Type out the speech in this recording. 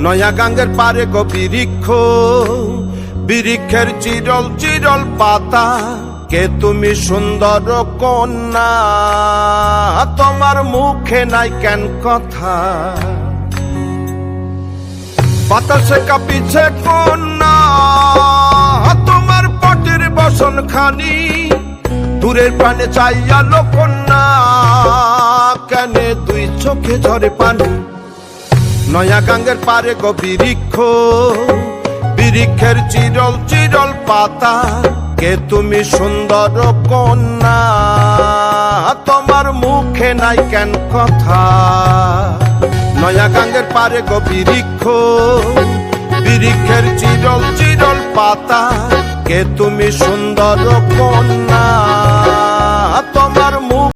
নয়া গাঙ্গের পারে গো বৃক্ষ, বৃক্ষের চিরল চিরল পাতা, কে তুমি সুন্দর কন্যা, তোমার মুখে নাই কেন কথা। বাতাসে কাঁপিছে কন্যা, তোমার পটের বসন খানি, দূরের প্রাণে চাইয়ালো কন্যা, কেনে দুই চোখে ঝরে পানি। নয়া গাঙ্গের পারে গো বৃক্ষ, বৃক্ষের চিরল চিরল পাতা, কে তুমি সুন্দর কন্যা, তোমার মুখে নাই কেন কথা। নয়া গাঙ্গের পারে গো বৃক্ষ, বৃক্ষের চিরল চিরল পাতা, কে তুমি সুন্দর কন্যা, তোমার মুখ